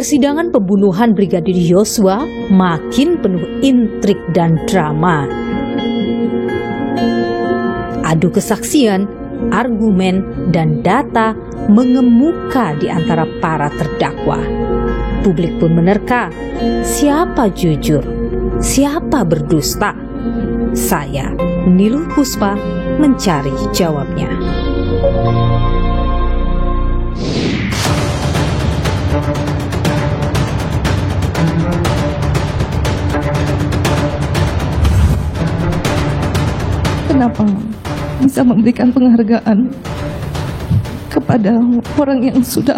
Persidangan pembunuhan Brigadir Yosua makin penuh intrik dan drama. Adu kesaksian, argumen, dan data mengemuka di antara para terdakwa. Publik pun menerka, siapa jujur, siapa berdusta? Saya, Niluh Puspa, mencari jawabnya. Kenapa bisa memberikan penghargaan kepada orang yang sudah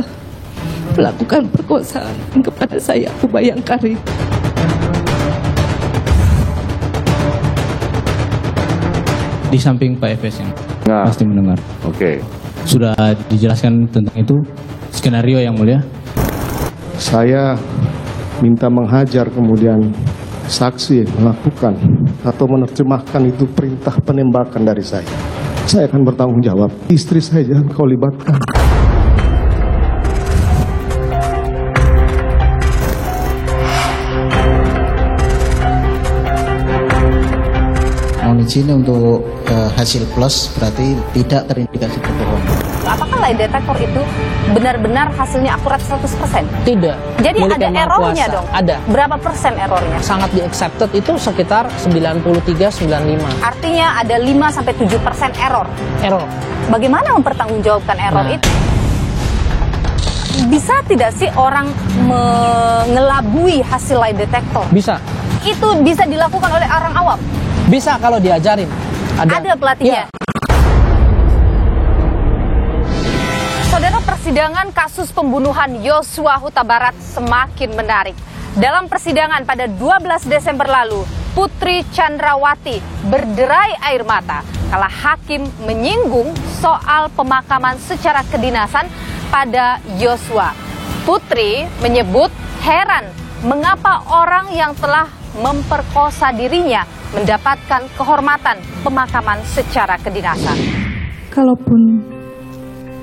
melakukan perkosaan kepada saya, Abu Bayangkari? Di samping Pak Efes yang pasti mendengar. Oke. Sudah dijelaskan tentang itu, skenario yang mulia. Saya minta menghajar, kemudian saksi melakukan atau menerjemahkan itu perintah penembakan dari saya. Saya akan bertanggung jawab. Istri saya jangan kau libatkan. Mohon izin untuk hasil plus berarti tidak terindikasi berbohong. Apakah lie detector itu benar-benar hasilnya akurat 100%? Tidak. Jadi ada errornya dong? Ada. Berapa persen errornya? Sangat di-accepted itu sekitar 93-95. Artinya ada 5-7% error? Error. Bagaimana mempertanggungjawabkan error itu? Bisa tidak sih orang mengelabui hasil lie detector? Bisa. Itu bisa dilakukan oleh orang awam? Bisa kalau diajarin. Ada pelatihnya? Ya. Saudara, persidangan kasus pembunuhan Yosua Huta Barat semakin menarik. Dalam persidangan pada 12 Desember lalu, Putri Chandrawati berderai air mata kala hakim menyinggung soal pemakaman secara kedinasan pada Yosua. Putri menyebut heran mengapa orang yang telah memperkosa dirinya mendapatkan kehormatan pemakaman secara kedinasan. Kalaupun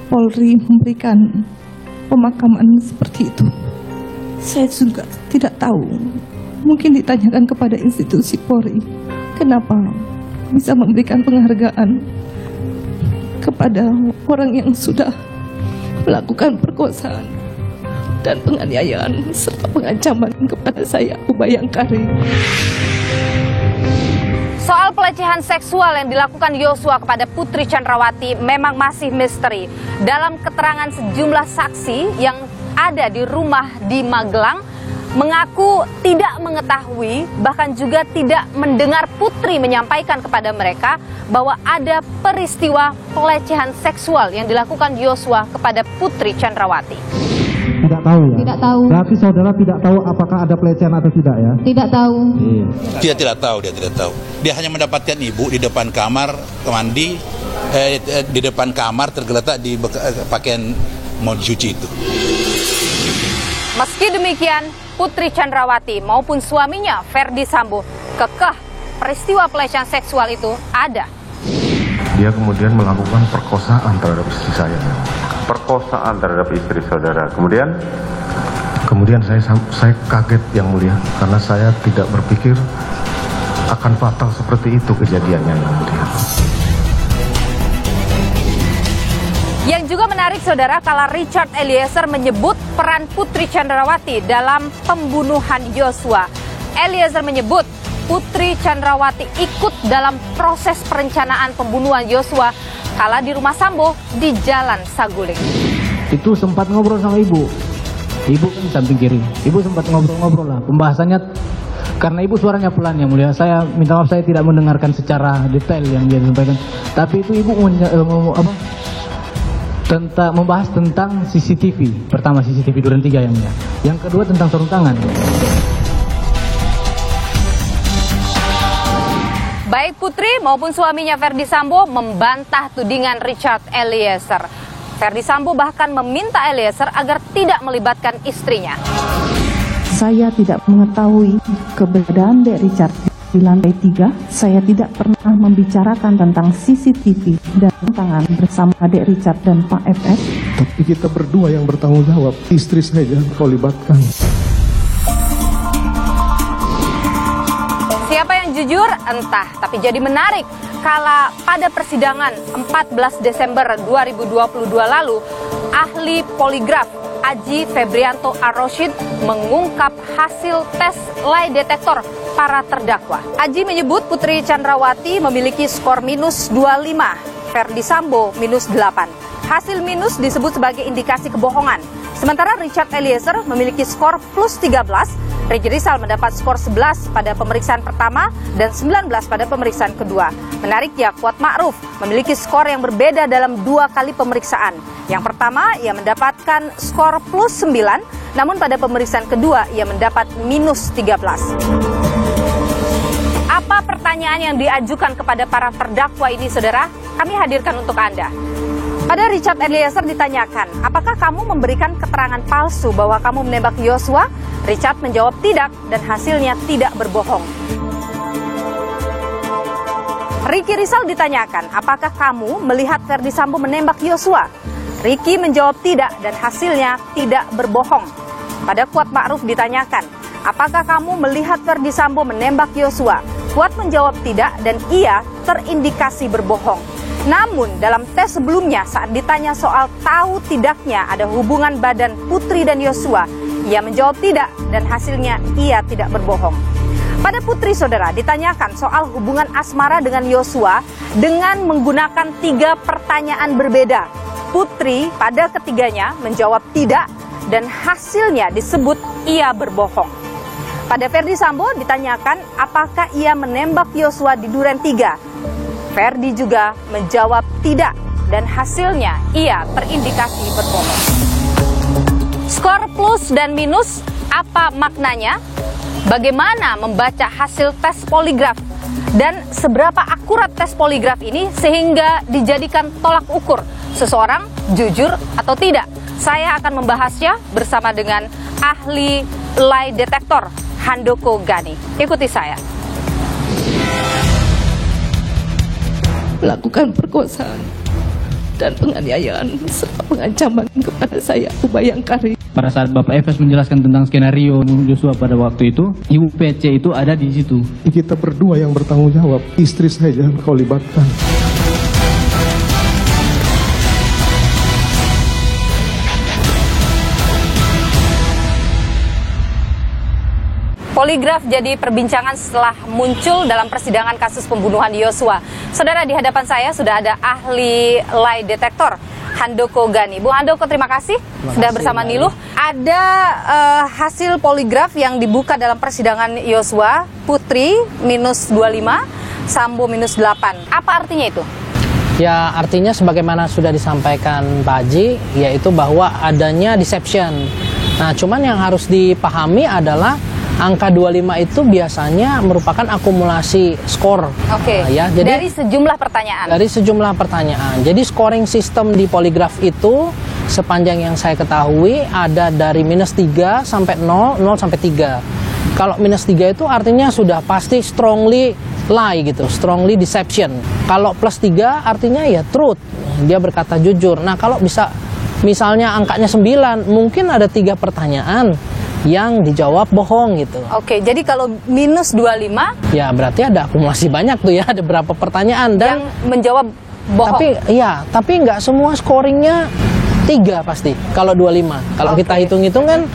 Polri memberikan pemakaman seperti itu, saya juga tidak tahu. Mungkin ditanyakan kepada institusi Polri, kenapa bisa memberikan penghargaan kepada orang yang sudah melakukan perkosaan dan penganiayaan serta pengancaman kepada saya, Abu Bayangkari. Soal pelecehan seksual yang dilakukan Yosua kepada Putri Chandrawati memang masih misteri. Dalam keterangan sejumlah saksi yang ada di rumah di Magelang, mengaku tidak mengetahui, bahkan juga tidak mendengar Putri menyampaikan kepada mereka bahwa ada peristiwa pelecehan seksual yang dilakukan Yosua kepada Putri Chandrawati. Tidak tahu ya? Tidak tahu. Berarti saudara tidak tahu apakah ada pelecehan atau tidak ya? Tidak tahu. Dia tidak tahu, dia tidak tahu. Dia hanya mendapatkan ibu di depan kamar mandi, di depan kamar tergeletak di pakaian mau dicuci itu. Meski demikian, Putri Chandrawati maupun suaminya Ferdi Sambo kekeh peristiwa pelecehan seksual itu ada. Dia kemudian melakukan perkosaan terhadap istri saya. Perkosaan terhadap istri saudara. Kemudian saya kaget yang mulia, karena saya tidak berpikir akan fatal seperti itu kejadiannya yang mulia. Yang juga menarik saudara, kala Richard Eliezer menyebut peran Putri Chandrawati dalam pembunuhan Yosua. Eliezer menyebut Putri Chandrawati ikut dalam proses perencanaan pembunuhan Yosua kala di rumah Sambo di Jalan Saguling. Itu sempat ngobrol sama ibu. Ibu kan samping kiri. Ibu sempat ngobrol-ngobrol lah. Pembahasannya karena ibu suaranya pelan yang mulia. Saya minta maaf, saya tidak mendengarkan secara detail yang dia sampaikan. Tapi itu ibu membahas tentang CCTV. Pertama CCTV Duren 3 yang mulia. Yang kedua tentang sarung tangan. Baik Putri maupun suaminya Ferdi Sambo membantah tudingan Richard Eliezer. Ferdi Sambo bahkan meminta Eliezer agar tidak melibatkan istrinya. Saya tidak mengetahui keberadaan Dek Richard di lantai 3, saya tidak pernah membicarakan tentang CCTV dan tangan bersama adik Richard dan Pak FS. Tapi kita berdua yang bertanggung jawab. Istri saya jangan kau libatkan. Siapa yang jujur? Entah, tapi jadi menarik kala pada persidangan 14 Desember 2022 lalu, ahli poligraf Aji Febrianto Ar-Rosyid mengungkap hasil tes lie detektor para terdakwa. Aji menyebut Putri Chandrawati memiliki skor minus 25, Ferdi Sambo minus 8. Hasil minus disebut sebagai indikasi kebohongan. Sementara Richard Eliezer memiliki skor plus 13, Riki Rizal mendapat skor 11 pada pemeriksaan pertama dan 19 pada pemeriksaan kedua. Menariknya, Kuat Ma'ruf memiliki skor yang berbeda dalam 2 kali pemeriksaan. Yang pertama, ia mendapatkan skor plus 9, namun pada pemeriksaan kedua, ia mendapat minus 13. Apa pertanyaan yang diajukan kepada para terdakwa ini, saudara? Kami hadirkan untuk Anda. Pada Richard Eliezer ditanyakan, apakah kamu memberikan keterangan palsu bahwa kamu menembak Yosua? Richard menjawab tidak dan hasilnya tidak berbohong. Riki Rizal ditanyakan, apakah kamu melihat Ferdi Sambo menembak Yosua? Riki menjawab tidak dan hasilnya tidak berbohong. Pada Kuat Ma'ruf ditanyakan, apakah kamu melihat Ferdi Sambo menembak Yosua? Kuat menjawab tidak dan ia terindikasi berbohong. Namun dalam tes sebelumnya saat ditanya soal tahu tidaknya ada hubungan badan Putri dan Yosua, ia menjawab tidak dan hasilnya ia tidak berbohong. Pada Putri, saudara, ditanyakan soal hubungan asmara dengan Yosua dengan menggunakan 3 pertanyaan berbeda. Putri pada ketiganya menjawab tidak dan hasilnya disebut ia berbohong. Pada Ferdi Sambo ditanyakan apakah ia menembak Yosua di Duren 3. Ferdi juga menjawab tidak dan hasilnya ia terindikasi berbohong. Skor plus dan minus, apa maknanya? Bagaimana membaca hasil tes poligraf? Dan seberapa akurat tes poligraf ini sehingga dijadikan tolak ukur seseorang jujur atau tidak? Saya akan membahasnya bersama dengan ahli lie detektor Handoko Gani. Ikuti saya. Melakukan perkosaan dan penganiayaan serta pengancaman kepada saya, Ubayangkari. Pada saat Bapak Efes menjelaskan tentang skenario Yosua pada waktu itu, Ibu PC itu ada di situ. Kita berdua yang bertanggung jawab. Istri saya jangan kau libatkan. Poligraf jadi perbincangan setelah muncul dalam persidangan kasus pembunuhan Yosua. Saudara, di hadapan saya sudah ada ahli lie detektor Handoko Gani. Bu Handoko, terima kasih sudah bersama Niluh. Ada hasil poligraf yang dibuka dalam persidangan Yosua, Putri minus 25, Sambo minus 8. Apa artinya itu? Ya, artinya sebagaimana sudah disampaikan Pak Haji, yaitu bahwa adanya deception. Nah, cuman yang harus dipahami adalah angka 25 itu biasanya merupakan akumulasi skor. Oke. Ya, jadi dari sejumlah pertanyaan. Dari sejumlah pertanyaan. Jadi scoring system di poligraf itu sepanjang yang saya ketahui ada dari minus 3 sampai 0, 0 sampai 3. Kalau minus 3 itu artinya sudah pasti strongly lie gitu, strongly deception. Kalau plus 3 artinya ya truth, dia berkata jujur. Nah, kalau bisa misalnya angkanya 9, mungkin ada 3 pertanyaan yang dijawab bohong gitu. Oke, jadi kalau minus 25, ya berarti ada akumulasi banyak tuh ya, ada berapa pertanyaan dan yang menjawab bohong. Tapi nggak semua scoringnya 3 pasti. Kalau 25, kalau kita hitung-hitung kan,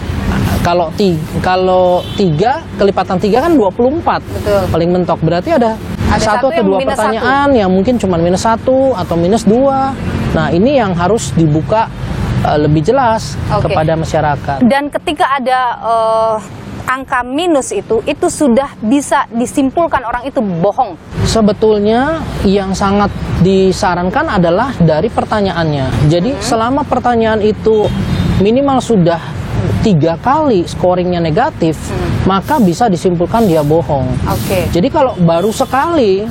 kalau 3 kelipatan 3 kan 24. Betul. Paling mentok berarti ada 1 atau 2 pertanyaan yang mungkin cuma minus 1 atau minus 2. Nah, ini yang harus dibuka lebih jelas kepada masyarakat. Dan ketika ada angka minus itu sudah bisa disimpulkan orang itu bohong. Sebetulnya yang sangat disarankan adalah dari pertanyaannya. Jadi selama pertanyaan itu minimal sudah 3 kali scoringnya negatif, maka bisa disimpulkan dia bohong. Jadi kalau baru sekali,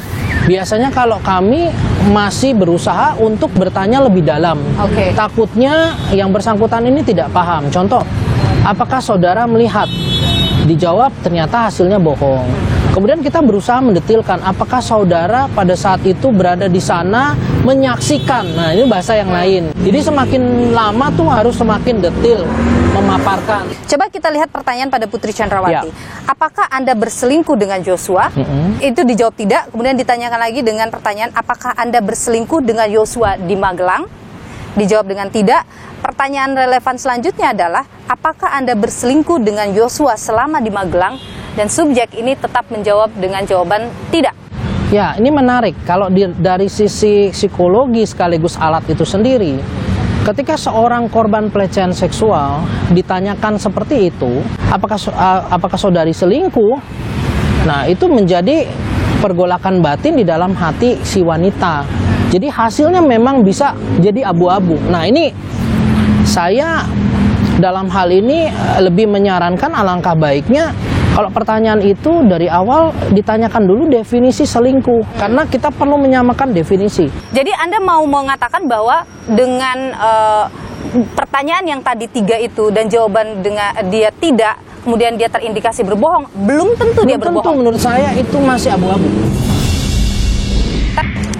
biasanya kalau kami masih berusaha untuk bertanya lebih dalam. Takutnya yang bersangkutan ini tidak paham. Contoh, apakah saudara melihat? Dijawab ternyata hasilnya bohong. Kemudian kita berusaha mendetilkan apakah saudara pada saat itu berada di sana menyaksikan. Nah, ini bahasa yang lain. Jadi semakin lama tuh harus semakin detil memaparkan. Coba kita lihat pertanyaan pada Putri Chandrawati. Ya. Apakah Anda berselingkuh dengan Joshua? Itu dijawab tidak. Kemudian ditanyakan lagi dengan pertanyaan, apakah Anda berselingkuh dengan Joshua di Magelang? Dijawab dengan tidak. Pertanyaan relevan selanjutnya adalah, apakah Anda berselingkuh dengan Joshua selama di Magelang? Dan subjek ini tetap menjawab dengan jawaban tidak. Ya, ini menarik. Kalau dari sisi psikologi sekaligus alat itu sendiri, ketika seorang korban pelecehan seksual ditanyakan seperti itu, apakah saudari selingkuh? Nah, itu menjadi pergolakan batin di dalam hati si wanita. Jadi hasilnya memang bisa jadi abu-abu. Nah, ini saya dalam hal ini lebih menyarankan alangkah baiknya kalau pertanyaan itu dari awal ditanyakan dulu definisi selingkuh, karena kita perlu menyamakan definisi. Jadi Anda mau mengatakan bahwa dengan pertanyaan yang tadi 3 itu dan jawaban dengan dia tidak, kemudian dia terindikasi berbohong, belum tentu dia berbohong. Tentu menurut saya itu masih abu-abu.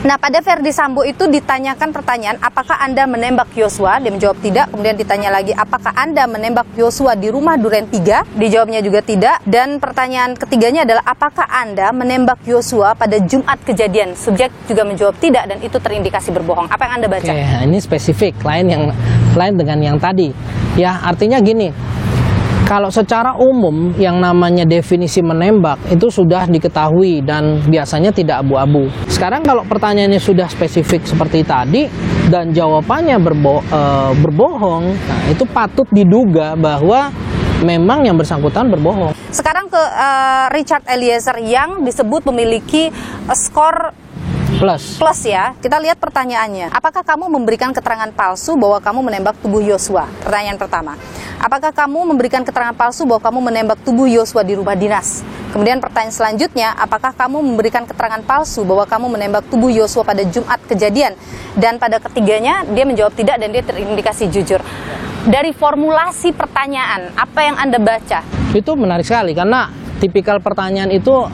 Nah, pada Verdi Sambo itu ditanyakan pertanyaan, apakah Anda menembak Joshua? Dia menjawab tidak. Kemudian ditanya lagi, apakah Anda menembak Joshua di rumah Duren 3? Dijawabnya juga tidak. Dan pertanyaan ketiganya adalah, apakah Anda menembak Joshua pada Jumat kejadian? Subjek juga menjawab tidak dan itu terindikasi berbohong. Apa yang Anda baca? Oke, ini spesifik, lain dengan yang tadi. Ya, artinya gini. Kalau secara umum yang namanya definisi menembak itu sudah diketahui dan biasanya tidak abu-abu. Sekarang kalau pertanyaannya sudah spesifik seperti tadi dan jawabannya berbohong, nah itu patut diduga bahwa memang yang bersangkutan berbohong. Sekarang ke Richard Eliezer yang disebut memiliki skor plus ya. Kita lihat pertanyaannya. Apakah kamu memberikan keterangan palsu bahwa kamu menembak tubuh Joshua? Pertanyaan pertama. Apakah kamu memberikan keterangan palsu bahwa kamu menembak tubuh Joshua di rumah dinas? Kemudian pertanyaan selanjutnya, apakah kamu memberikan keterangan palsu bahwa kamu menembak tubuh Joshua pada Jumat kejadian? Dan pada ketiganya dia menjawab tidak dan dia terindikasi jujur. Dari formulasi pertanyaan, apa yang Anda baca? Itu menarik sekali karena tipikal pertanyaan itu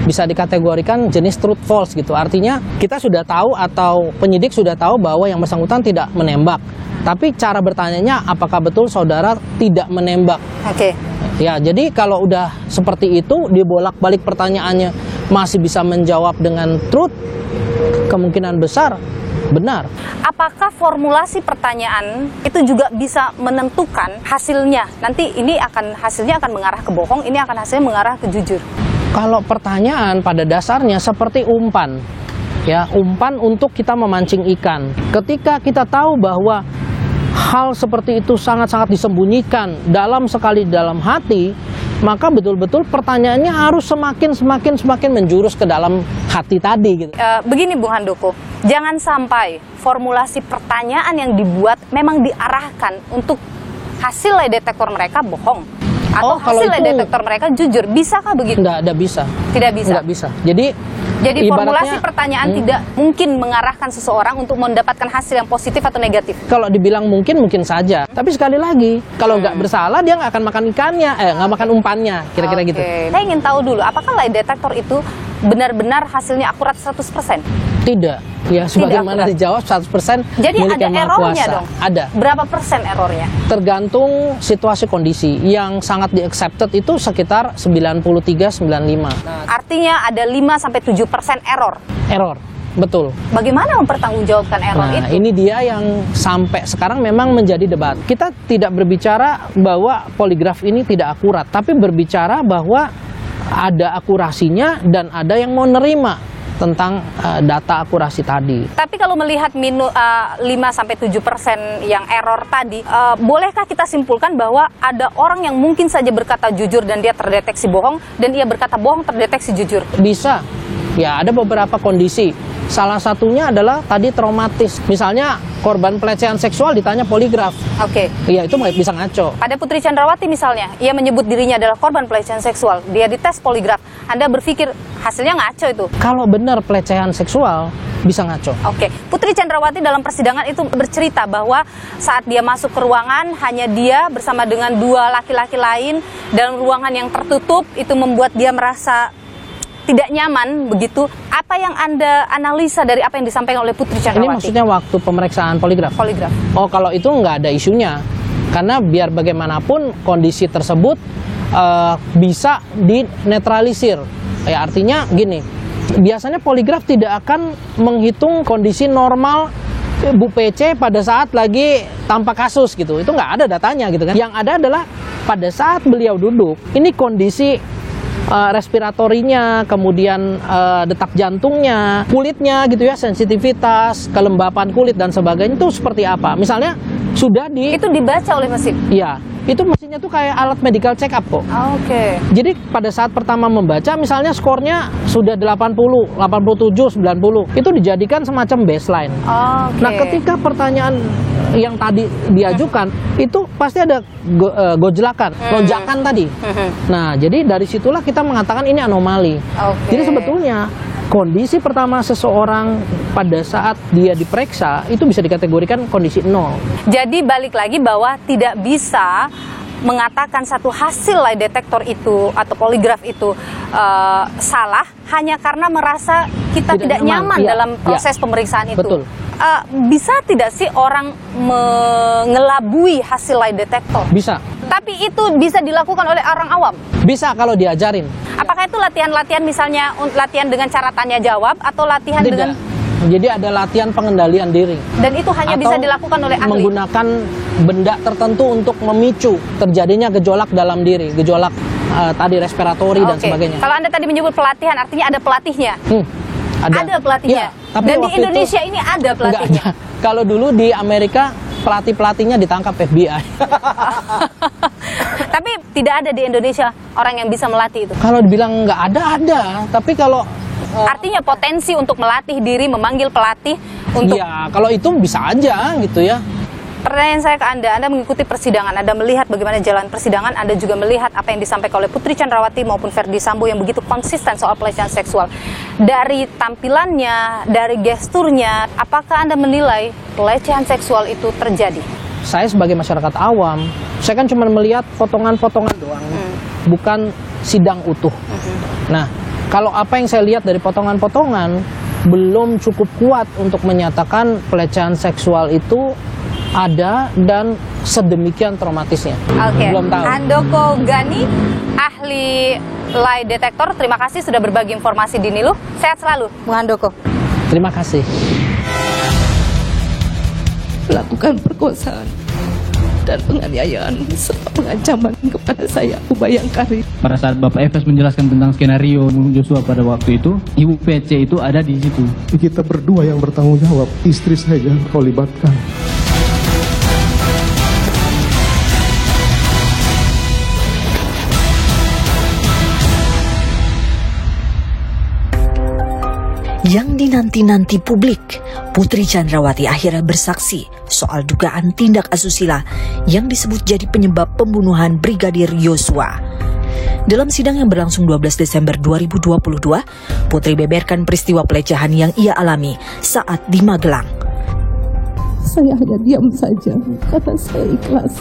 bisa dikategorikan jenis truth false gitu. Artinya kita sudah tahu atau penyidik sudah tahu bahwa yang bersangkutan tidak menembak. Tapi cara bertanyanya apakah betul saudara tidak menembak? Oke. Ya, jadi kalau udah seperti itu dibolak-balik pertanyaannya masih bisa menjawab dengan truth, kemungkinan besar benar. Apakah formulasi pertanyaan itu juga bisa menentukan hasilnya? Nanti ini hasilnya akan mengarah ke bohong, ini akan hasilnya mengarah ke jujur. Kalau pertanyaan pada dasarnya seperti umpan, ya umpan untuk kita memancing ikan. Ketika kita tahu bahwa hal seperti itu sangat-sangat disembunyikan dalam hati, maka betul-betul pertanyaannya harus semakin menjurus ke dalam hati tadi. Gitu. Begini Bung Handoko, jangan sampai formulasi pertanyaan yang dibuat memang diarahkan untuk hasil lie detektor mereka bohong. Atau hasil lie detektor mereka jujur. Bisakah begitu? Tidak bisa. Tidak bisa? Tidak bisa. Jadi formulasi pertanyaan tidak mungkin mengarahkan seseorang untuk mendapatkan hasil yang positif atau negatif? Kalau dibilang mungkin saja. Tapi sekali lagi, kalau nggak bersalah dia nggak akan makan ikannya, nggak makan umpannya, kira-kira gitu. Saya ingin tahu dulu, apakah lie detektor itu benar-benar hasilnya akurat 100%? Tidak. Ya, sebagaimana dijawab 100% Jadi milik ada Yang Maha errornya Kuasa. dong? Ada. Berapa persen errornya? Tergantung situasi kondisi. Yang sangat di-accepted itu sekitar 93-95. Artinya ada 5-7% error? Error, betul. Bagaimana mempertanggungjawabkan error itu? Ini dia yang sampai sekarang memang menjadi debat. Kita tidak berbicara bahwa poligraf ini tidak akurat, tapi berbicara bahwa ada akurasinya dan ada yang mau nerima tentang data akurasi tadi. Tapi kalau melihat 5-7% yang error tadi, bolehkah kita simpulkan bahwa ada orang yang mungkin saja berkata jujur dan dia terdeteksi bohong, dan ia berkata bohong terdeteksi jujur? Bisa. Ya, ada beberapa kondisi. Salah satunya adalah tadi traumatis. Misalnya korban pelecehan seksual ditanya poligraf. Oke. Iya, itu bisa ngaco. Pada Putri Chandrawati misalnya, ia menyebut dirinya adalah korban pelecehan seksual. Dia dites poligraf. Anda berpikir hasilnya ngaco itu? Kalau benar pelecehan seksual, bisa ngaco. Oke. Putri Chandrawati dalam persidangan itu bercerita bahwa saat dia masuk ke ruangan, hanya dia bersama dengan 2 laki-laki lain dalam ruangan yang tertutup, itu membuat dia merasa tidak nyaman begitu. Apa yang Anda analisa dari apa yang disampaikan oleh Putri Chandrawati? Ini maksudnya waktu pemeriksaan poligraf? Poligraf. Oh, kalau itu nggak ada isunya. Karena biar bagaimanapun kondisi tersebut bisa dinetralisir. Ya, artinya gini, biasanya poligraf tidak akan menghitung kondisi normal Bu PC pada saat lagi tanpa kasus gitu. Itu nggak ada datanya gitu kan. Yang ada adalah pada saat beliau duduk, ini kondisi respiratorinya, kemudian detak jantungnya, kulitnya gitu ya, sensitivitas, kelembapan kulit dan sebagainya itu seperti apa. Misalnya sudah itu dibaca oleh mesin? Iya, itu mesinnya tuh kayak alat medical check up kok. Oke. Jadi pada saat pertama membaca misalnya skornya sudah 80, 87, 90, itu dijadikan semacam baseline. Oke. Nah, ketika pertanyaan yang tadi diajukan itu pasti ada gojlakan, lonjakan tadi. Nah, jadi dari situlah kita mengatakan ini anomali. Jadi sebetulnya kondisi pertama seseorang pada saat dia diperiksa itu bisa dikategorikan kondisi 0. Jadi balik lagi bahwa tidak bisa mengatakan satu hasil lie detektor itu atau poligraf itu salah hanya karena merasa kita tidak nyaman dalam proses pemeriksaan itu. Betul. Bisa tidak sih orang mengelabui hasil lie detektor? Bisa. Tapi itu bisa dilakukan oleh orang awam? Bisa kalau diajarin. Apakah itu latihan-latihan misalnya latihan dengan cara tanya jawab atau latihan Tidak. dengan... Jadi ada latihan pengendalian diri. Dan itu hanya atau bisa dilakukan oleh ahli? Menggunakan benda tertentu untuk memicu terjadinya gejolak dalam diri. Gejolak tadi respiratori dan sebagainya. Kalau Anda tadi menyebut pelatihan, artinya ada pelatihnya? Ada pelatihnya? Ya, tapi dan di waktu Indonesia ini ada pelatihnya? Enggak ada. Kalau dulu di Amerika pelatih-pelatihnya ditangkap FBI. Tapi tidak ada di Indonesia orang yang bisa melatih itu? Kalau dibilang nggak ada. Tapi kalau artinya potensi untuk melatih diri, memanggil pelatih untuk... Ya, kalau itu bisa aja gitu ya. Pertanyaan saya ke Anda mengikuti persidangan, Anda melihat bagaimana jalan persidangan, Anda juga melihat apa yang disampaikan oleh Putri Chandrawati maupun Ferdy Sambo yang begitu konsisten soal pelecehan seksual. Dari tampilannya, dari gesturnya, apakah Anda menilai pelecehan seksual itu terjadi? Saya sebagai masyarakat awam, saya kan cuma melihat potongan-potongan doang, bukan sidang utuh. Nah, kalau apa yang saya lihat dari potongan-potongan belum cukup kuat untuk menyatakan pelecehan seksual itu ada dan sedemikian traumatisnya. Belum tahu. Handoko Gani, ahli lie detektor, terima kasih sudah berbagi informasi di Niluh. Sehat selalu, Bung Handoko. Terima kasih. Melakukan perkosaan dan penganiayaan serta pengancaman kepada saya, Ubayangkari. Pada saat Bapak Efes menjelaskan tentang skenario Joshua pada waktu itu, Ibu PC itu ada di situ. Kita berdua yang bertanggung jawab, istri saya jangan kau libatkan. Yang dinanti-nanti publik, Putri Chandrawati akhirnya bersaksi soal dugaan tindak asusila yang disebut jadi penyebab pembunuhan Brigadir Yosua. Dalam sidang yang berlangsung 12 Desember 2022, Putri beberkan peristiwa pelecehan yang ia alami saat di Magelang. Saya hanya diam saja karena saya ikhlas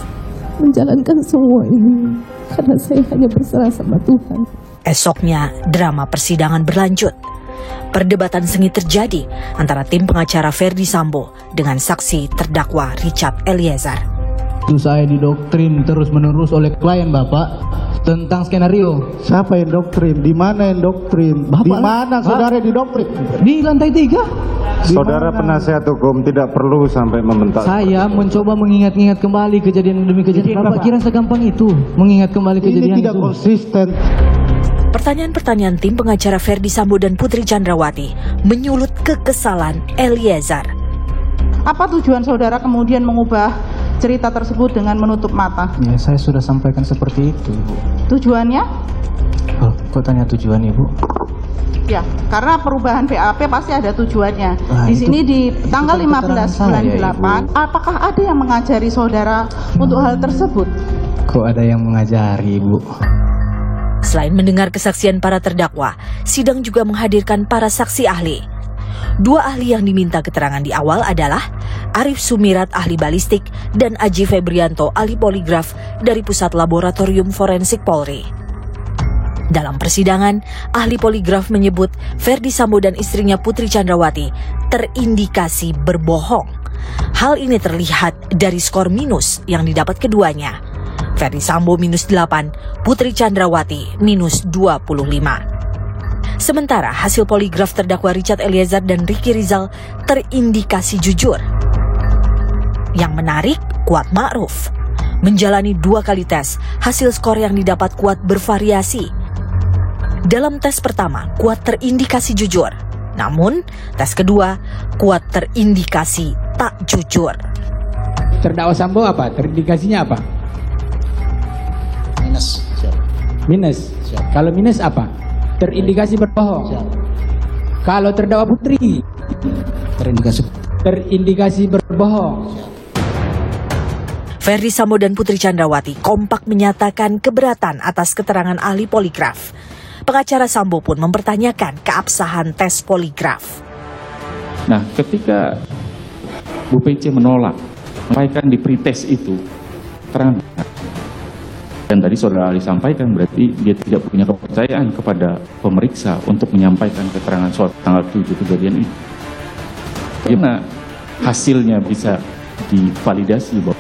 menjalankan semua ini karena saya hanya berserah sama Tuhan. Esoknya, drama persidangan berlanjut. Perdebatan sengit terjadi antara tim pengacara Ferdy Sambo dengan saksi terdakwa Richard Eliezer. Saya didoktrin terus-menerus oleh klien Bapak tentang skenario. Siapa yang doktrin? Di mana yang doktrin? Di mana saudara didoktrin? Di lantai 3. Saudara penasihat hukum tidak perlu sampai membentak. Saya mencoba mengingat-ingat kembali kejadian demi kejadian. Bapak kira segampang itu mengingat kembali kejadian ini tidak konsisten. Pertanyaan-pertanyaan tim pengacara Ferdy Sambo dan Putri Chandrawati menyulut kekesalan Eliezer. Apa tujuan saudara kemudian mengubah cerita tersebut dengan menutup mata? Ya, saya sudah sampaikan seperti itu, Ibu. Tujuannya? Oh, kok tanya tujuan, Ibu? Ya, karena perubahan BAP pasti ada tujuannya. Nah, di sini di tanggal 15 bulan ya, 8, apakah ada yang mengajari saudara untuk hal tersebut? Kok ada yang mengajari, Ibu? Selain mendengar kesaksian para terdakwa, sidang juga menghadirkan para saksi ahli. Dua ahli yang diminta keterangan di awal adalah Arif Sumirat, ahli balistik, dan Aji Febrianto, ahli poligraf dari Pusat Laboratorium Forensik Polri. Dalam persidangan, ahli poligraf menyebut Ferdi Sambo dan istrinya Putri Chandrawati terindikasi berbohong. Hal ini terlihat dari skor minus yang didapat keduanya. Ferdi Sambo -8, Putri Chandrawati -25. Sementara hasil poligraf terdakwa Richard Eliezer dan Ricky Rizal terindikasi jujur. Yang menarik, Kuat Ma'ruf menjalani 2 kali tes, hasil skor yang didapat Kuat bervariasi. Dalam tes pertama, Kuat terindikasi jujur. Namun, tes kedua, Kuat terindikasi tak jujur. Terdakwa Sambo apa? Terindikasinya apa? Minus. Minus. Kalau minus apa? Terindikasi berbohong. Kalau terdakwa Putri? Terindikasi berbohong. Ferdi Sambo dan Putri Chandrawati kompak menyatakan keberatan atas keterangan ahli poligraf. Pengacara Sambo pun mempertanyakan keabsahan tes poligraf. Nah, ketika Bu PC menolak, sampaikan di pretest itu terang. Dan tadi saudara ahli sampaikan berarti dia tidak punya kepercayaan kepada pemeriksa untuk menyampaikan keterangan soal tanggal 7 kejadian itu. Gimana hasilnya bisa divalidasi, Bob?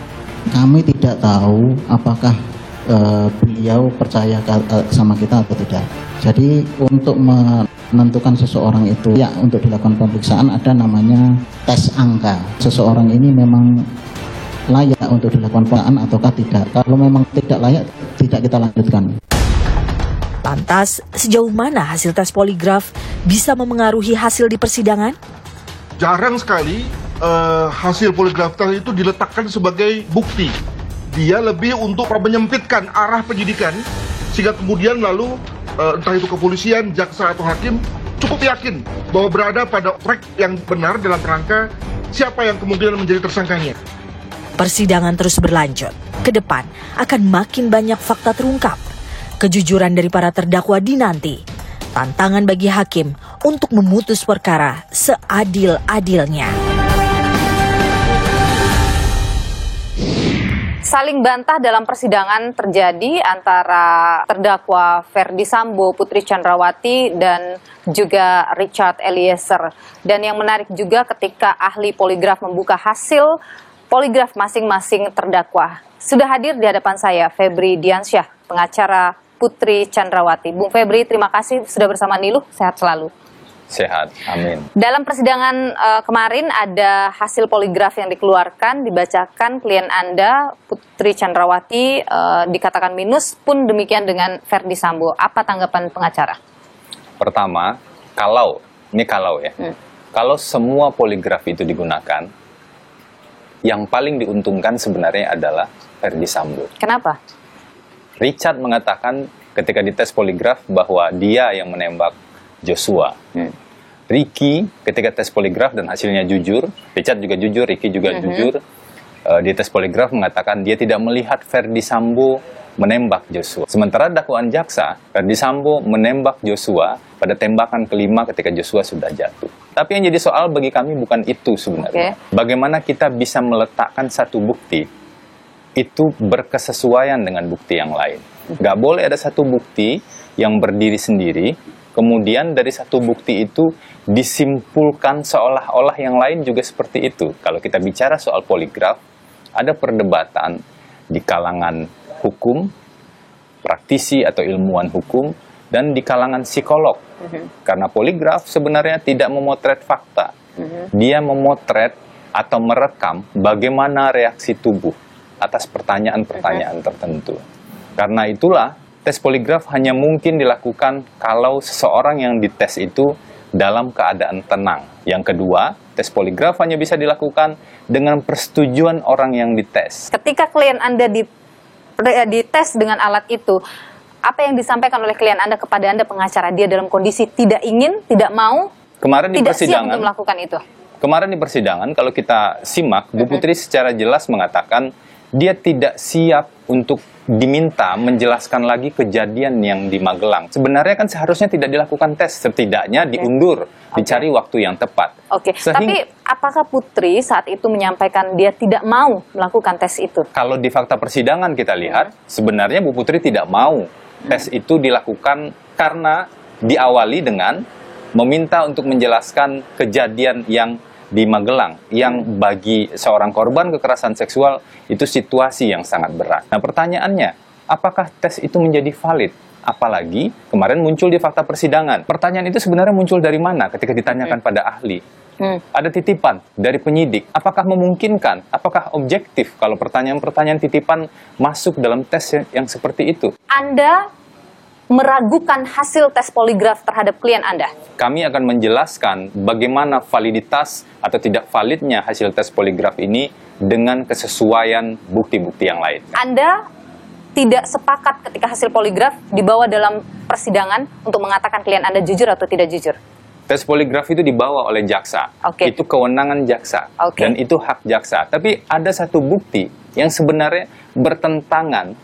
Kami tidak tahu apakah beliau percaya sama kita atau tidak. Jadi untuk menentukan seseorang itu ya untuk dilakukan pemeriksaan ada namanya tes angka. Seseorang ini memang layak untuk dilakukan pemeriksaan ataukah tidak. Kalau memang tidak layak, tidak kita lanjutkan. Lantas, sejauh mana hasil tes poligraf bisa memengaruhi hasil di persidangan? Jarang sekali hasil poligraf itu diletakkan sebagai bukti. Dia lebih untuk menyempitkan arah penyidikan, sehingga kemudian lalu entah itu kepolisian, jaksa atau hakim cukup yakin bahwa berada pada track yang benar dalam rangka siapa yang kemungkinan menjadi tersangkanya. Persidangan terus berlanjut. Ke depan akan makin banyak fakta terungkap. Kejujuran dari para terdakwa dinanti. Tantangan bagi hakim untuk memutus perkara seadil-adilnya. Saling bantah dalam persidangan terjadi antara terdakwa Ferdi Sambo, Putri Chandrawati, dan juga Richard Eliezer. Dan yang menarik juga ketika ahli poligraf membuka hasil poligraf masing-masing terdakwa. Sudah hadir di hadapan saya Febri Diansyah, pengacara Putri Chandrawati. Bung Febri, terima kasih sudah bersama Niluh, sehat selalu. Sehat, amin. Dalam persidangan kemarin ada hasil poligraf yang dikeluarkan, dibacakan klien Anda, Putri Chandrawati, dikatakan minus, pun demikian dengan Ferdi Sambo. Apa tanggapan pengacara? Pertama, kalau semua poligraf itu digunakan, yang paling diuntungkan sebenarnya adalah Ferdi Sambo. Kenapa? Richard mengatakan ketika dites poligraf bahwa dia yang menembak Joshua. Ricky ketika tes poligraf dan hasilnya jujur, Richard juga jujur, Ricky juga jujur, di tes poligraf mengatakan dia tidak melihat Ferdi Sambo menembak Joshua. Sementara dakwaan jaksa, Ferdi Sambo menembak Joshua pada tembakan kelima ketika Joshua sudah jatuh. Tapi yang jadi soal bagi kami bukan itu sebenarnya. Bagaimana kita bisa meletakkan satu bukti itu berkesesuaian dengan bukti yang lain. Nggak boleh ada satu bukti yang berdiri sendiri, kemudian dari satu bukti itu disimpulkan seolah-olah yang lain juga seperti itu. Kalau kita bicara soal poligraf, ada perdebatan di kalangan hukum, praktisi atau ilmuwan hukum, dan di kalangan psikolog. Karena poligraf sebenarnya tidak memotret fakta. Dia memotret atau merekam bagaimana reaksi tubuh atas pertanyaan-pertanyaan tertentu. Karena itulah tes poligraf hanya mungkin dilakukan kalau seseorang yang dites itu dalam keadaan tenang. Yang kedua, tes poligraf hanya bisa dilakukan dengan persetujuan orang yang dites. Ketika klien Anda dites dengan alat itu, apa yang disampaikan oleh klien Anda kepada Anda pengacara? Dia dalam kondisi tidak ingin, tidak mau, tidak siap untuk melakukan itu. Kemarin di persidangan, kalau kita simak, Bu Putri secara jelas mengatakan dia tidak siap untuk diminta menjelaskan lagi kejadian yang di Magelang. Sebenarnya kan seharusnya tidak dilakukan tes, setidaknya diundur, dicari waktu yang tepat. Tapi apakah Putri saat itu menyampaikan dia tidak mau melakukan tes itu? Kalau di fakta persidangan kita lihat, sebenarnya Bu Putri tidak mau Tes itu dilakukan karena diawali dengan meminta untuk menjelaskan kejadian yang di Magelang, yang bagi seorang korban kekerasan seksual itu situasi yang sangat berat. Nah, pertanyaannya, apakah tes itu menjadi valid? Apalagi kemarin muncul di fakta persidangan. Pertanyaan itu sebenarnya muncul dari mana ketika ditanyakan pada ahli? Ada titipan dari penyidik. Apakah memungkinkan? Apakah objektif kalau pertanyaan-pertanyaan titipan masuk dalam tes yang seperti itu? Anda meragukan hasil tes poligraf terhadap klien Anda? Kami akan menjelaskan bagaimana validitas atau tidak validnya hasil tes poligraf ini dengan kesesuaian bukti-bukti yang lain. Anda tidak sepakat ketika hasil poligraf dibawa dalam persidangan untuk mengatakan klien Anda jujur atau tidak jujur? Tes poligraf itu dibawa oleh jaksa. Itu kewenangan jaksa. Dan itu hak jaksa. Tapi ada satu bukti yang sebenarnya bertentangan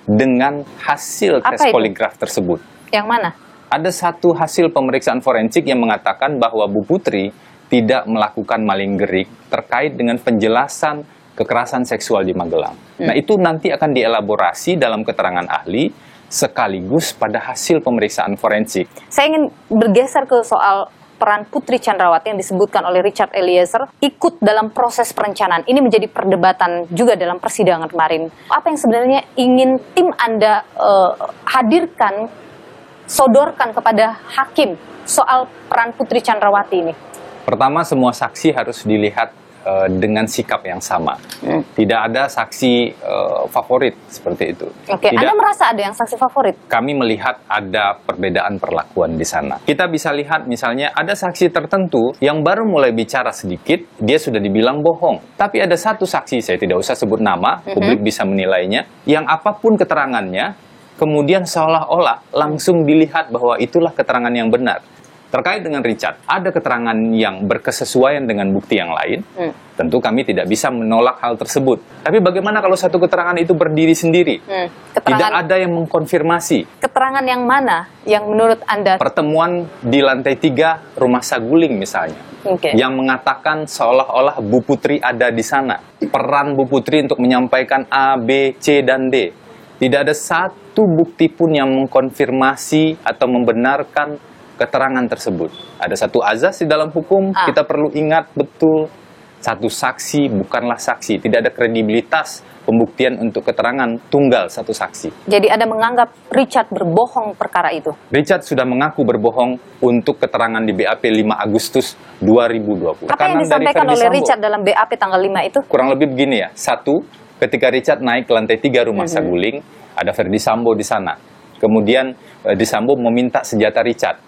dengan hasil tes poligraf tersebut. Yang mana? Ada satu hasil pemeriksaan forensik yang mengatakan bahwa Bu Putri tidak melakukan maling gerik terkait dengan penjelasan kekerasan seksual di Magelang. Nah, itu nanti akan dielaborasi dalam keterangan ahli sekaligus pada hasil pemeriksaan forensik. Saya ingin bergeser ke soal peran Putri Chandrawati yang disebutkan oleh Richard Eliezer ikut dalam proses perencanaan. Ini menjadi perdebatan juga dalam persidangan kemarin. Apa yang sebenarnya ingin tim Anda hadirkan, sodorkan kepada hakim soal peran Putri Chandrawati ini? Pertama, semua saksi harus dilihat dengan sikap yang sama. Tidak ada saksi favorit seperti itu. Anda merasa ada yang saksi favorit? Kami melihat ada perbedaan perlakuan di sana. Kita bisa lihat misalnya ada saksi tertentu yang baru mulai bicara sedikit, dia sudah dibilang bohong. Tapi ada satu saksi, saya tidak usah sebut nama, publik bisa menilainya, yang apapun keterangannya, kemudian seolah-olah langsung dilihat bahwa itulah keterangan yang benar. Terkait dengan Richard, ada keterangan yang berkesesuaian dengan bukti yang lain. Tentu kami tidak bisa menolak hal tersebut. Tapi bagaimana kalau satu keterangan itu berdiri sendiri? Tidak ada yang mengkonfirmasi. Keterangan yang mana yang menurut Anda? Pertemuan di lantai 3 rumah Saguling misalnya. Yang mengatakan seolah-olah Bu Putri ada di sana. Peran Bu Putri untuk menyampaikan A, B, C, dan D. Tidak ada satu bukti pun yang mengkonfirmasi atau membenarkan keterangan tersebut. Ada satu azas di dalam hukum, kita perlu ingat betul, satu saksi bukanlah saksi. Tidak ada kredibilitas pembuktian untuk keterangan tunggal satu saksi. Jadi Anda menganggap Richard berbohong perkara itu? Richard sudah mengaku berbohong untuk keterangan di BAP 5 Agustus 2020. Apa yang disampaikan oleh Richard dalam BAP tanggal 5 itu? Kurang lebih begini ya. Satu, ketika Richard naik ke lantai 3 rumah Saguling, ada Ferdi Sambo di sana. Kemudian Ferdi Sambo meminta senjata Richard,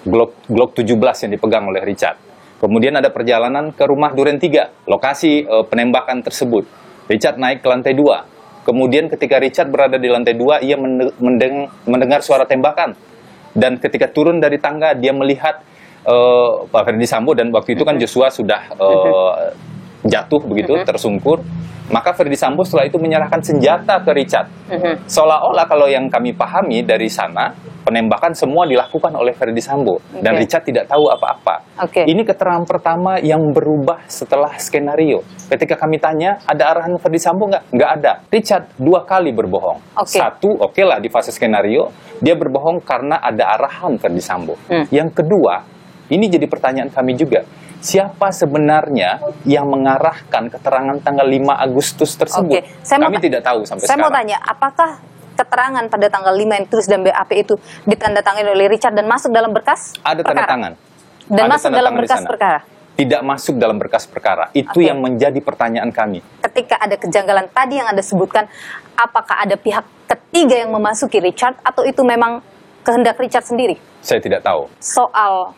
Glock 17 yang dipegang oleh Richard. Kemudian ada perjalanan ke rumah Duren 3, lokasi penembakan tersebut. Richard naik ke lantai 2. Kemudian ketika Richard berada di lantai 2, ia mendengar suara tembakan. Dan ketika turun dari tangga, dia melihat Pak Ferdi Sambo, dan waktu itu kan Joshua sudah jatuh begitu, tersungkur. Maka Ferdi Sambo setelah itu menyerahkan senjata ke Richard. Seolah-olah kalau yang kami pahami dari sana, penembakan semua dilakukan oleh Ferdi Sambo. Dan Richard tidak tahu apa-apa. Ini keterangan pertama yang berubah setelah skenario. Ketika kami tanya, ada arahan Ferdi Sambo nggak? Nggak ada. Richard 2 kali berbohong. Satu, lah di fase skenario, dia berbohong karena ada arahan Ferdi Sambo. Yang kedua, ini jadi pertanyaan kami juga. Siapa sebenarnya yang mengarahkan keterangan tanggal 5 Agustus tersebut? Kami tidak tahu sampai sekarang. Saya mau tanya, apakah keterangan pada tanggal 5 yang ditulis dalam BAP itu ditandatangani oleh Richard dan masuk dalam berkas Ada tanda tangan. Dan masuk dalam berkas perkara? Tidak masuk dalam berkas perkara. Itu yang menjadi pertanyaan kami. Ketika ada kejanggalan tadi yang Anda sebutkan, apakah ada pihak ketiga yang memasuki Richard atau itu memang kehendak Richard sendiri? Saya tidak tahu. Soal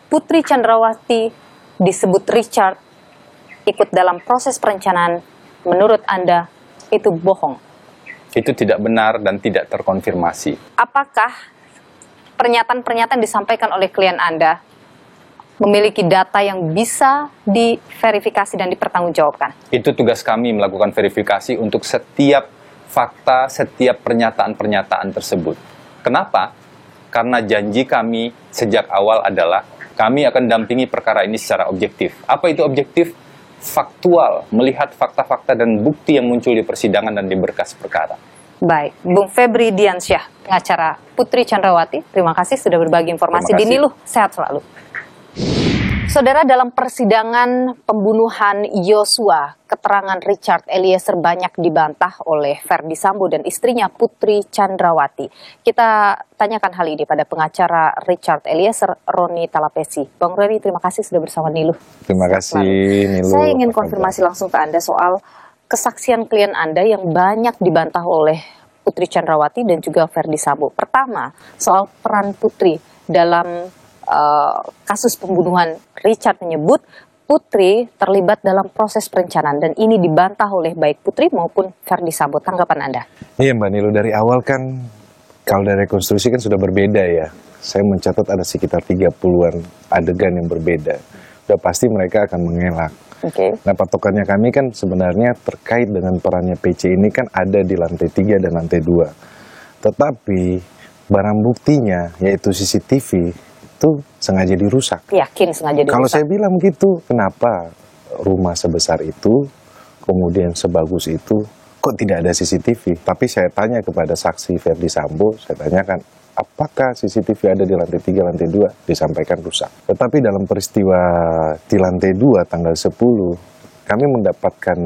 Putri Chandrawati disebut Richard ikut dalam proses perencanaan, menurut Anda itu bohong? Itu tidak benar dan tidak terkonfirmasi. Apakah pernyataan-pernyataan disampaikan oleh klien Anda memiliki data yang bisa diverifikasi dan dipertanggungjawabkan? Itu tugas kami melakukan verifikasi untuk setiap fakta, setiap pernyataan-pernyataan tersebut. Kenapa? Karena janji kami sejak awal adalah kami akan dampingi perkara ini secara objektif. Apa itu objektif? Faktual, melihat fakta-fakta dan bukti yang muncul di persidangan dan di berkas perkara. Baik, Bung Febri Diansyah, pengacara Putri Chandrawati, terima kasih sudah berbagi informasi di Niluh. Sehat selalu. Saudara, dalam persidangan pembunuhan Yosua, keterangan Richard Eliezer banyak dibantah oleh Verdi Sambo dan istrinya Putri Chandrawati. Kita tanyakan hal ini pada pengacara Richard Eliezer, Roni Talapesi. Bang Roni, terima kasih sudah bersama Niluh. Terima kasih Niluh. Saya ingin konfirmasi langsung ke Anda soal kesaksian klien Anda yang banyak dibantah oleh Putri Chandrawati dan juga Verdi Sambo. Pertama, soal peran Putri dalam kasus pembunuhan. Richard menyebut Putri terlibat dalam proses perencanaan dan ini dibantah oleh baik Putri maupun Verdi Sambo. Tanggapan Anda? Iya Mbak Niluh, dari awal kan kalau dari rekonstruksi kan sudah berbeda ya. Saya mencatat ada sekitar 30-an adegan yang berbeda. Sudah pasti mereka akan mengelak. Nah patokannya kami kan sebenarnya terkait dengan perannya PC ini kan ada di lantai 3 dan lantai 2. Tetapi barang buktinya yaitu CCTV itu sengaja dirusak. Yakin sengaja dirusak? Kalau saya bilang gitu, kenapa rumah sebesar itu, kemudian sebagus itu, kok tidak ada CCTV? Tapi saya tanya kepada saksi Verdi Sambo, saya tanyakan, apakah CCTV ada di lantai 3, lantai 2? Disampaikan rusak. Tetapi dalam peristiwa di lantai 2 tanggal 10, kami mendapatkan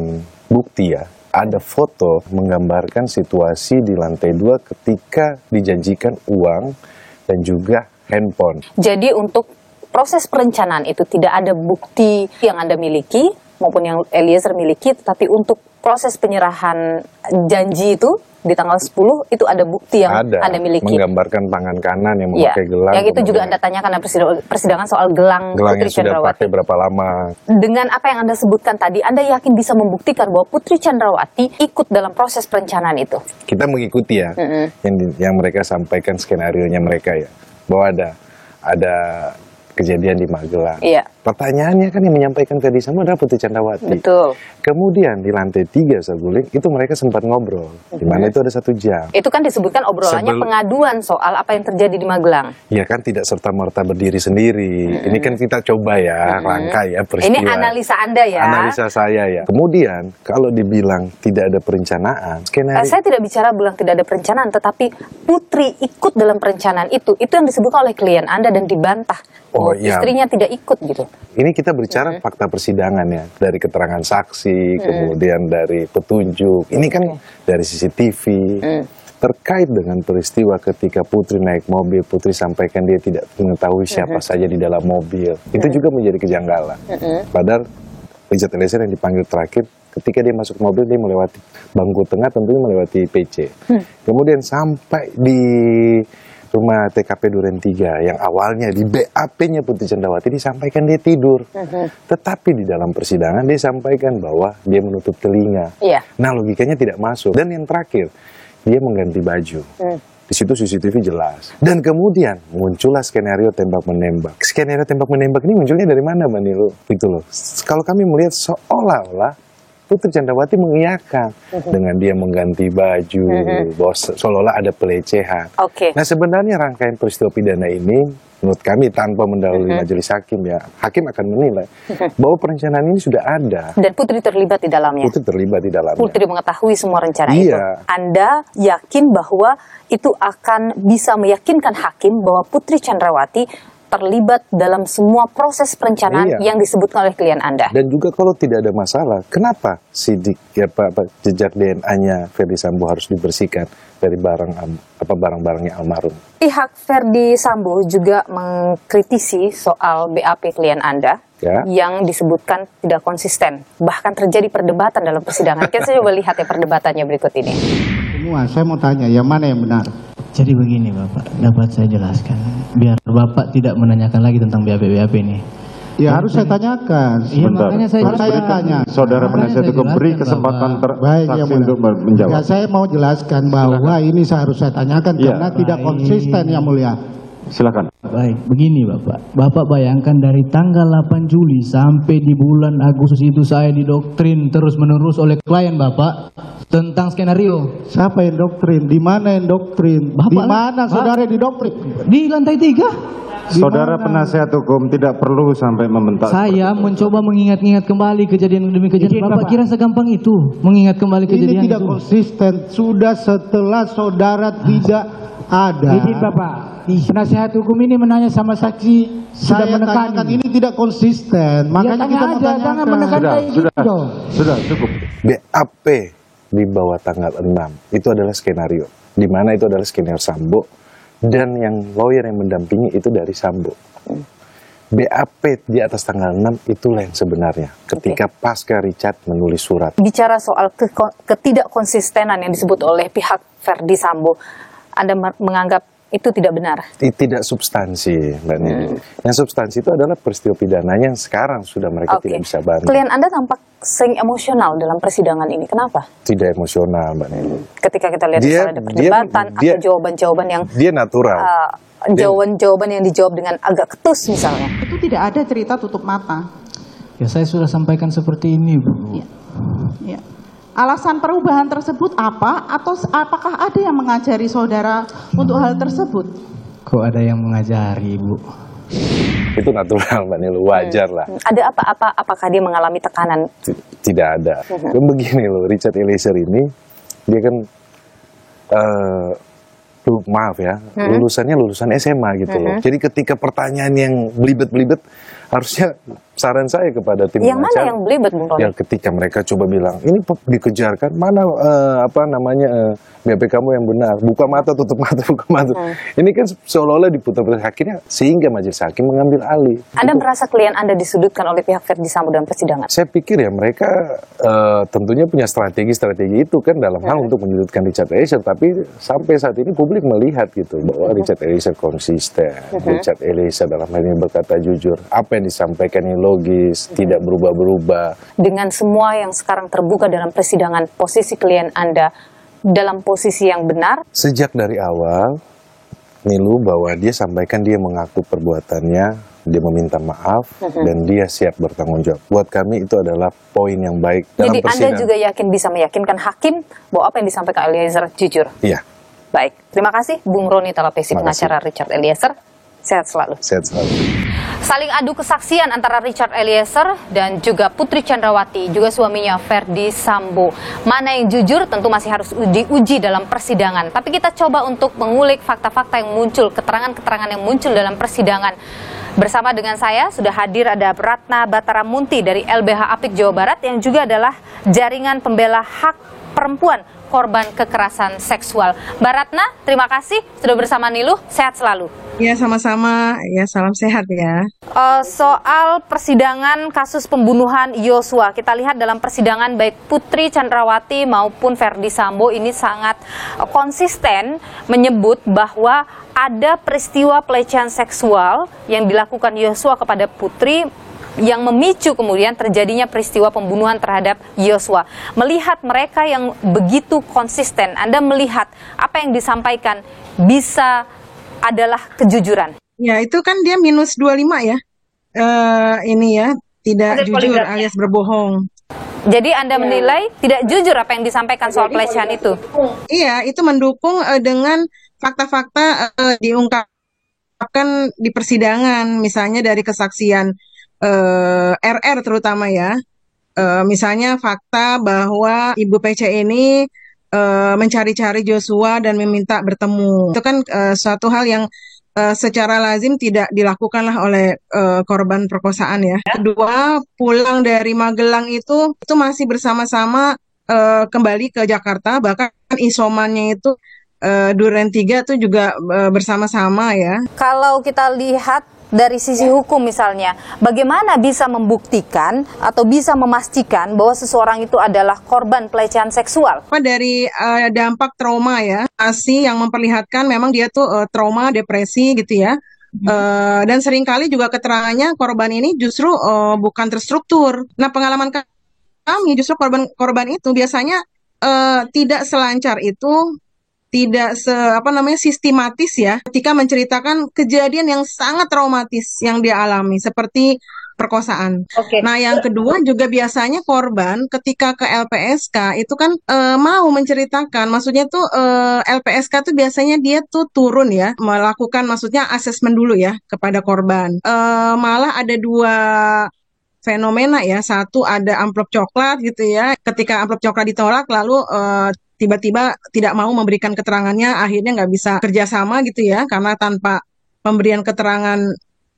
bukti ya, ada foto menggambarkan situasi di lantai 2 ketika dijanjikan uang dan juga handphone. Jadi untuk proses perencanaan itu tidak ada bukti yang Anda miliki maupun yang Eliezer miliki, tetapi untuk proses penyerahan janji itu di tanggal 10 itu ada bukti yang Anda miliki. Menggambarkan tangan kanan yang memakai gelang. Yang itu juga Anda tanyakan dalam persidangan soal gelang Putri yang sudah pakai berapa lama. Dengan apa yang Anda sebutkan tadi, Anda yakin bisa membuktikan bahwa Putri Chandrawati ikut dalam proses perencanaan itu? Kita mengikuti ya, yang mereka sampaikan skenario-nya mereka ya. Bahwa ada kejadian di Magelang. Iya. Pertanyaannya kan yang menyampaikan Verdi Sambo adalah Putri Chandrawati. Betul. Kemudian di lantai 3 Saguling itu mereka sempat ngobrol. Di mana itu ada 1 jam. Itu kan disebutkan obrolannya pengaduan soal apa yang terjadi di Magelang. Ya kan tidak serta-merta berdiri sendiri. Ini kan kita coba ya, rangkai ya peristiwa. Ini analisa Anda ya. Analisa saya ya. Kemudian kalau dibilang tidak ada perencanaan, skenario. Saya tidak bicara bilang tidak ada perencanaan, tetapi Putri ikut dalam perencanaan itu. Itu yang disebutkan oleh klien Anda dan dibantah. Istrinya tidak ikut gitu. Ini kita berbicara fakta persidangan ya, dari keterangan saksi, kemudian dari petunjuk. Ini kan dari CCTV. Terkait dengan peristiwa ketika Putri naik mobil, Putri sampaikan dia tidak mengetahui siapa saja di dalam mobil. Itu juga menjadi kejanggalan. Padahal Richard Eliezer yang dipanggil terakhir, ketika dia masuk mobil, dia melewati bangku tengah, tentunya melewati PC. Kemudian sampai di rumah TKP Duren 3 yang awalnya di BAP-nya Putri Chandrawati disampaikan dia tidur. Tetapi di dalam persidangan dia sampaikan bahwa dia menutup telinga. Nah logikanya tidak masuk. Dan yang terakhir, dia mengganti baju. Di situ CCTV jelas. Dan kemudian muncullah skenario tembak-menembak. Skenario tembak-menembak ini munculnya dari mana, Mbak Niluh? Gitu loh. Kalau kami melihat seolah-olah Putri Chandrawati mengiyakan dengan dia mengganti baju, bahwa seolah-olah ada pelecehan. Nah sebenarnya rangkaian peristiwa pidana ini, menurut kami tanpa mendahului majelis hakim ya, hakim akan menilai bahwa perencanaan ini sudah ada. Dan Putri terlibat di dalamnya. Putri terlibat di dalamnya. Putri mengetahui semua rencana itu. Anda yakin bahwa itu akan bisa meyakinkan hakim bahwa Putri Chandrawati terlibat dalam semua proses perencanaan yang disebutkan oleh klien Anda. Dan juga kalau tidak ada masalah, kenapa sidik jejak DNA-nya Verdi Sambo harus dibersihkan dari barang-barangnya almarhum? Pihak Verdi Sambo juga mengkritisi soal BAP klien Anda yang disebutkan tidak konsisten. Bahkan terjadi perdebatan dalam persidangan. Kita coba lihat ya perdebatannya berikut ini. Semua, saya mau tanya, yang mana yang benar? Jadi begini Bapak, dapat saya jelaskan. Biar Bapak tidak menanyakan lagi tentang BAP ini. Ya harus saya tanyakan. Iya makanya saya tanya. Saudara penasihat hukum beri kesempatan saksi untuk menjawab. Ya saya mau jelaskan bahwa ini harus saya tanyakan karena tidak konsisten yang mulia. Silakan. Baik, begini Bapak. Bapak bayangkan dari tanggal 8 Juli sampai di bulan Agustus itu saya didoktrin terus-menerus oleh klien Bapak tentang skenario. Siapa yang doktrin? Di mana yang doktrin? Di mana saudara didoktrin? Di lantai 3. Saudara penasihat hukum tidak perlu sampai membentak. Saya mencoba mengingat-ingat kembali kejadian demi kejadian. Bapak kira segampang itu mengingat kembali kejadian ini tidak itu? Konsisten. Sudah setelah saudara tidak ada. Izin Bapak, penasihat hukum ini menanya sama saksi. Saya tanyakan ini tidak konsisten. Makanya kita mau tanyakan. Jangan menekan Sudah cukup. BAP di bawah tanggal 6 itu adalah skenario. Di mana itu adalah skenario Sambo dan yang lawyer yang mendampingi itu dari Sambo. BAP di atas tanggal 6 itulah yang sebenarnya ketika pasca Richard menulis surat. Bicara soal ketidakkonsistenan yang disebut oleh pihak Verdi Sambo, Anda menganggap itu tidak benar? Tidak substansi, Mbak Nini. Yang substansi itu adalah peristiwa pidananya yang sekarang sudah mereka tidak bisa bantu. Klien Anda tampak sering emosional dalam persidangan ini. Kenapa? Tidak emosional, Mbak Nini. Ketika kita lihat misalnya ada perdebatan atau jawaban-jawaban yang dia natural. Jawaban-jawaban yang dijawab dengan agak ketus misalnya. Itu tidak ada cerita tutup mata. Ya saya sudah sampaikan seperti ini, Bu. Ya. Alasan perubahan tersebut apa? Atau apakah ada yang mengajari saudara untuk hal tersebut? Kok ada yang mengajari, Bu? Itu natural, Mbak Nilu, wajar lah. Ada apa-apa? Apakah dia mengalami tekanan? Tidak ada. Dan begini loh, Richard Eliezer ini, dia kan, maaf ya, lulusannya lulusan SMA gitu loh. Jadi ketika pertanyaan yang belibet-belibet, harusnya saran saya kepada tim yang mana yang belibet, Bung Roni? Yang ketika mereka coba bilang, ini dikejarkan, mana BAP kamu yang benar, buka mata, tutup mata, buka mata. Ini kan seolah-olah diputar-putar akhirnya, sehingga majelis hakim mengambil alih. Anda merasa klien Anda disudutkan oleh pihak Verdi Sambo dalam persidangan? Saya pikir ya mereka tentunya punya strategi itu kan dalam hal untuk menyudutkan Richard Eliezer, tapi sampai saat ini publik melihat gitu bahwa Richard Eliezer konsisten, Richard Eliezer dalam hal ini berkata jujur, apa yang disampaikan ini logis, tidak berubah-berubah. Dengan semua yang sekarang terbuka dalam persidangan, posisi klien Anda dalam posisi yang benar? Sejak dari awal, Nilu, bahwa dia sampaikan dia mengaku perbuatannya, dia meminta maaf, dan dia siap bertanggung jawab. Buat kami itu adalah poin yang baik dalam persidangan. Jadi Anda juga yakin bisa meyakinkan hakim bahwa apa yang disampaikan Eliezer jujur? Iya. Baik, terima kasih Bung Roni Talapesi, pengacara Richard Eliezer. Sehat selalu. Sehat selalu. Saling adu kesaksian antara Richard Eliezer dan juga Putri Chandrawati, juga suaminya Verdi Sambo. Mana yang jujur tentu masih harus diuji dalam persidangan. Tapi kita coba untuk mengulik fakta-fakta yang muncul, keterangan-keterangan yang muncul dalam persidangan. Bersama dengan saya sudah hadir ada Ratna Batara Munti dari LBH Apik Jawa Barat yang juga adalah jaringan pembela hak perempuan korban kekerasan seksual. Mbak Ratna, terima kasih sudah bersama Niluh. Sehat selalu. Ya, sama-sama. Ya, salam sehat ya. Soal persidangan kasus pembunuhan Yosua, kita lihat dalam persidangan baik Putri Chandrawati maupun Verdi Sambo ini sangat konsisten menyebut bahwa ada peristiwa pelecehan seksual yang dilakukan Yosua kepada Putri yang memicu kemudian terjadinya peristiwa pembunuhan terhadap Yosua. Melihat mereka yang begitu konsisten, Anda melihat apa yang disampaikan bisa adalah kejujuran? Ya, itu kan dia minus 25 ya. Ini ya, tidak jujur alias berbohong. Jadi Anda menilai tidak jujur apa yang disampaikan soal pelecehan itu? Iya, itu mendukung dengan fakta-fakta diungkapkan di persidangan, misalnya dari kesaksian RR terutama ya, misalnya fakta bahwa Ibu PC ini mencari-cari Joshua dan meminta bertemu. Itu kan suatu hal yang secara lazim tidak dilakukanlah oleh korban perkosaan ya. Kedua, pulang dari Magelang itu masih bersama-sama kembali ke Jakarta, bahkan isomannya itu Duren 3 itu juga bersama-sama ya. Kalau kita lihat dari sisi hukum misalnya, bagaimana bisa membuktikan atau bisa memastikan bahwa seseorang itu adalah korban pelecehan seksual? Dari dampak trauma ya, yang memperlihatkan memang dia tuh trauma, depresi gitu ya. Dan seringkali juga keterangannya korban ini justru bukan terstruktur. Nah, pengalaman kami justru korban itu biasanya tidak selancar itu tidak sistematis ya ketika menceritakan kejadian yang sangat traumatis yang dia alami seperti perkosaan. Nah, yang kedua juga biasanya korban ketika ke LPSK itu kan mau menceritakan, maksudnya tuh LPSK tuh biasanya dia tuh turun ya, melakukan maksudnya asesmen dulu ya kepada korban. Malah ada dua fenomena ya, satu ada amplop coklat gitu ya, ketika amplop coklat ditolak lalu tiba-tiba tidak mau memberikan keterangannya, akhirnya nggak bisa kerjasama gitu ya, karena tanpa pemberian keterangan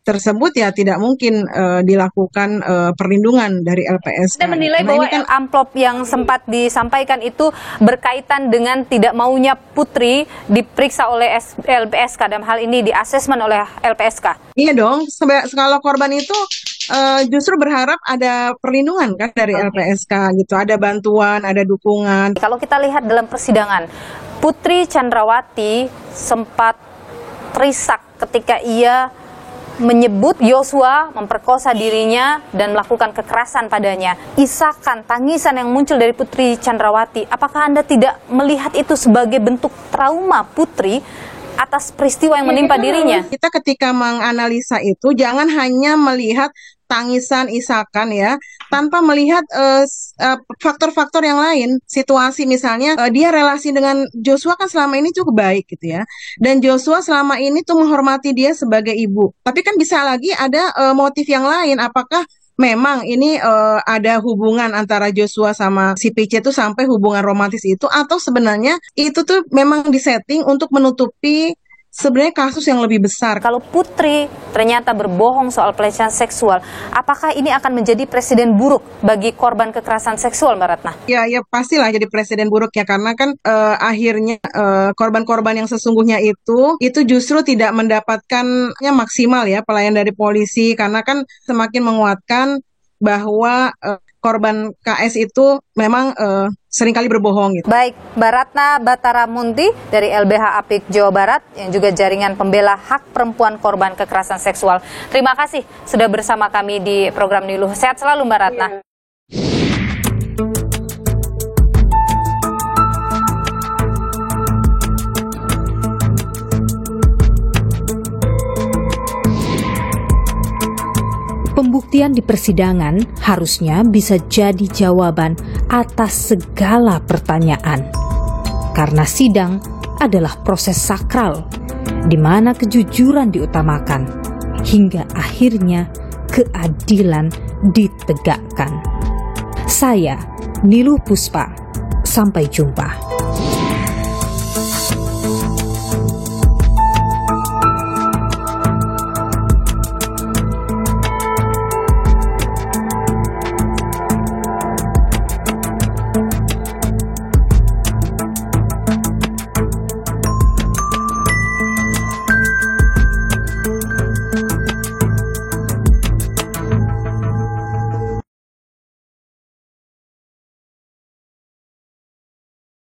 tersebut ya tidak mungkin dilakukan perlindungan dari LPSK. Anda menilai bahwa amplop yang sempat disampaikan itu berkaitan dengan tidak maunya Putri diperiksa oleh LPSK, dalam hal ini diasesmen oleh LPSK? Iya dong, kalau korban itu justru berharap ada perlindungan kan dari LPSK gitu, ada bantuan, ada dukungan. Kalau kita lihat dalam persidangan, Putri Chandrawati sempat terisak ketika ia menyebut Yosua memperkosa dirinya dan melakukan kekerasan padanya. Isakan, tangisan yang muncul dari Putri Chandrawati, apakah Anda tidak melihat itu sebagai bentuk trauma Putri atas peristiwa yang menimpa dirinya? Kita ketika menganalisa itu jangan hanya melihat tangisan, isakan ya, tanpa melihat faktor-faktor yang lain. Situasi misalnya dia relasi dengan Joshua kan selama ini cukup baik gitu ya, dan Joshua selama ini tuh menghormati dia sebagai ibu. Tapi kan bisa lagi ada motif yang lain. Apakah memang ini ada hubungan antara Joshua sama si PC itu sampai hubungan romantis itu, atau sebenarnya itu tuh memang disetting untuk menutupi sebenarnya kasus yang lebih besar. Kalau Putri ternyata berbohong soal pelecehan seksual, apakah ini akan menjadi presiden buruk bagi korban kekerasan seksual, Mbak Ratna? Ya pastilah jadi presiden buruk ya, karena kan akhirnya korban-korban yang sesungguhnya itu justru tidak mendapatkannya maksimal ya pelayanan dari polisi, karena kan semakin menguatkan bahwa korban KS itu memang seringkali berbohong gitu. Baik, Mbak Ratna Batara Munti dari LBH Apik Jawa Barat yang juga jaringan pembela hak perempuan korban kekerasan seksual. Terima kasih sudah bersama kami di program Niluh. Sehat selalu Mbak Ratna. Pembuktian di persidangan harusnya bisa jadi jawaban atas segala pertanyaan. Karena sidang adalah proses sakral, di mana kejujuran diutamakan, hingga akhirnya keadilan ditegakkan. Saya, Niluh Puspa, sampai jumpa.